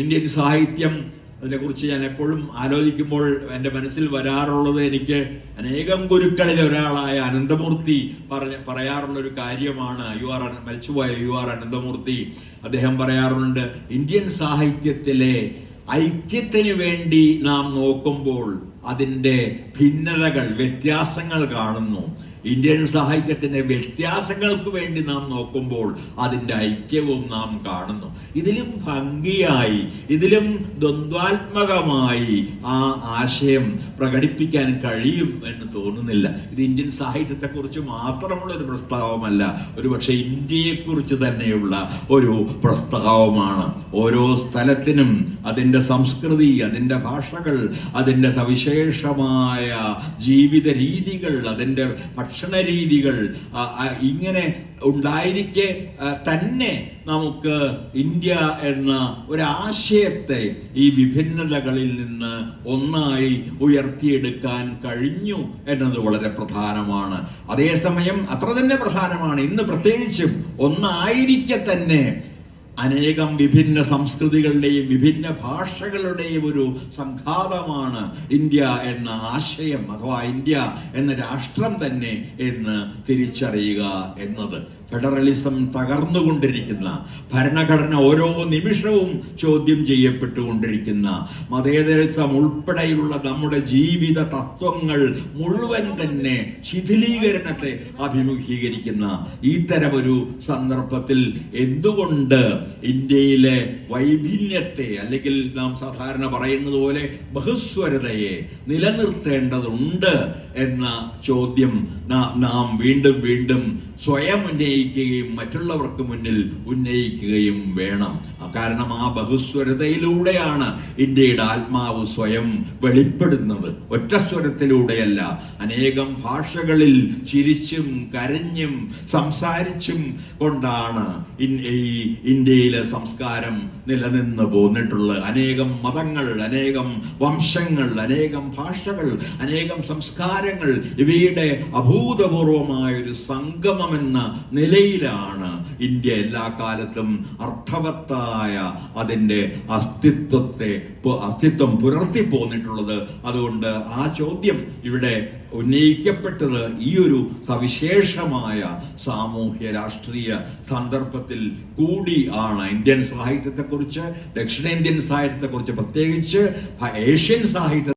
Indian സാഹിത്യം, അതിനെക്കുറിച്ച് ഞാൻ എപ്പോഴും ആലോചിക്കുമ്പോൾ എൻ്റെ മനസ്സിൽ വരാറുള്ളത്, എനിക്ക് അനേകം ഗുരുക്കളിൽ ഒരാളായ അനന്തമൂർത്തി പറയാറുള്ളൊരു കാര്യമാണ്. മരിച്ചുപോയ യു ആർ അനന്തമൂർത്തി അദ്ദേഹം പറയാറുണ്ട്, ഇന്ത്യൻ സാഹിത്യത്തിലെ ഐക്യത്തിന് വേണ്ടി നാം നോക്കുമ്പോൾ അതിൻ്റെ ഭിന്നതകൾ, വ്യത്യാസങ്ങൾ കാണുന്നു. ഇന്ത്യൻ സാഹിത്യത്തിന്റെ വ്യത്യാസങ്ങൾക്ക് വേണ്ടി നാം നോക്കുമ്പോൾ അതിൻ്റെ ഐക്യവും നാം കാണുന്നു. ഇതിലും ഭംഗിയായി, ഇതിലും ദ്വന്ദ്വാത്മകമായി ആ ആശയം പ്രകടിപ്പിക്കാൻ കഴിയും എന്ന് തോന്നുന്നില്ല. ഇത് ഇന്ത്യൻ സാഹിത്യത്തെക്കുറിച്ച് മാത്രമുള്ള ഒരു പ്രസ്താവമല്ല, ഒരുപക്ഷെ ഇന്ത്യയെക്കുറിച്ച് തന്നെയുള്ള ഒരു പ്രസ്താവമാണ്. ഓരോ സ്ഥലത്തിനും അതിൻ്റെ സംസ്കൃതി, അതിൻ്റെ ഭാഷകൾ, അതിൻ്റെ സവിശേഷമായ ജീവിത രീതികൾ, അതിൻ്റെ ഭക്ഷണ രീതികൾ ഇങ്ങനെ ഉണ്ടായിരിക്കെ തന്നെ നമുക്ക് ഇന്ത്യ എന്ന ഒരാശയത്തെ ഈ വിഭിന്നതകളിൽ നിന്ന് ഒന്നായി ഉയർത്തിയെടുക്കാൻ കഴിഞ്ഞു എന്നത് വളരെ പ്രധാനമാണ്. അതേസമയം അത്ര തന്നെ പ്രധാനമാണ് ഇന്ന് പ്രത്യേകിച്ചും ഒന്നായിരിക്കെ തന്നെ അനേകം വിഭിന്ന സംസ്കൃതികളുടെയും വിഭിന്ന ഭാഷകളുടെയും ഒരു സംഘാതമാണ് ഇന്ത്യ എന്ന ആശയം, അഥവാ ഇന്ത്യ എന്ന രാഷ്ട്രം തന്നെ എന്ന് തിരിച്ചറിയുക എന്നത്. ഫെഡറലിസം തകർന്നുകൊണ്ടിരിക്കുന്ന, ഭരണഘടന ഓരോ നിമിഷവും ചോദ്യം ചെയ്യപ്പെട്ടുകൊണ്ടിരിക്കുന്ന, മതേതരത്വം ഉൾപ്പെടെയുള്ള നമ്മുടെ ജീവിത തത്വങ്ങൾ മുഴുവൻ തന്നെ ശിഥിലീകരണത്തെ അഭിമുഖീകരിക്കുന്ന ഇത്തരമൊരു സന്ദർഭത്തിൽ എന്തുകൊണ്ട് ഇന്ത്യയിലെ വൈഭിന്യത്തെ, അല്ലെങ്കിൽ നാം സാധാരണ പറയുന്നത് പോലെ ബഹുസ്വരതയെ നിലനിർത്തേണ്ടതുണ്ട് എന്ന ചോദ്യം നാം വീണ്ടും വീണ്ടും സ്വയം ഉന്നയിക്കുകയും മറ്റുള്ളവർക്ക് മുന്നിൽ ഉന്നയിക്കുകയും വേണം. കാരണം ആ ബഹുസ്വരതയിലൂടെയാണ് ഇന്ത്യയുടെ ആത്മാവ് സ്വയം വെളിപ്പെടുന്നത്. ഒറ്റ സ്വരത്തിലൂടെയല്ല, അനേകം ഭാഷകളിൽ ചിരിച്ചും കരഞ്ഞും സംസാരിച്ചും കൊണ്ടാണ് ഇന്ത്യയിലെ സംസ്കാരം നിലനിന്ന് പോന്നിട്ടുള്ളത്. അനേകം മതങ്ങൾ, അനേകം വംശങ്ങൾ, അനേകം ഭാഷകൾ, അനേകം സംസ്കാരങ്ങൾ, ഇവയുടെ അഭൂതപൂർവമായൊരു സംഗമമെന്ന നിലയിലാണ് ഇന്ത്യ എല്ലാ കാലത്തും അർത്ഥവത്തായ അതിൻ്റെ അസ്തിത്വം പുലർത്തി പോന്നിട്ടുള്ളത്. അതുകൊണ്ട് ആ ചോദ്യം ഇവിടെ ഉന്നയിക്കപ്പെട്ടത് ഈ ഒരു സവിശേഷമായ സാമൂഹ്യ രാഷ്ട്രീയ സന്ദർഭത്തിൽ കൂടി ആണ്. ഇന്ത്യൻ സാഹിത്യത്തെക്കുറിച്ച്, ദക്ഷിണേന്ത്യൻ സാഹിത്യത്തെക്കുറിച്ച്, പ്രത്യേകിച്ച് ഏഷ്യൻ സാഹിത്യ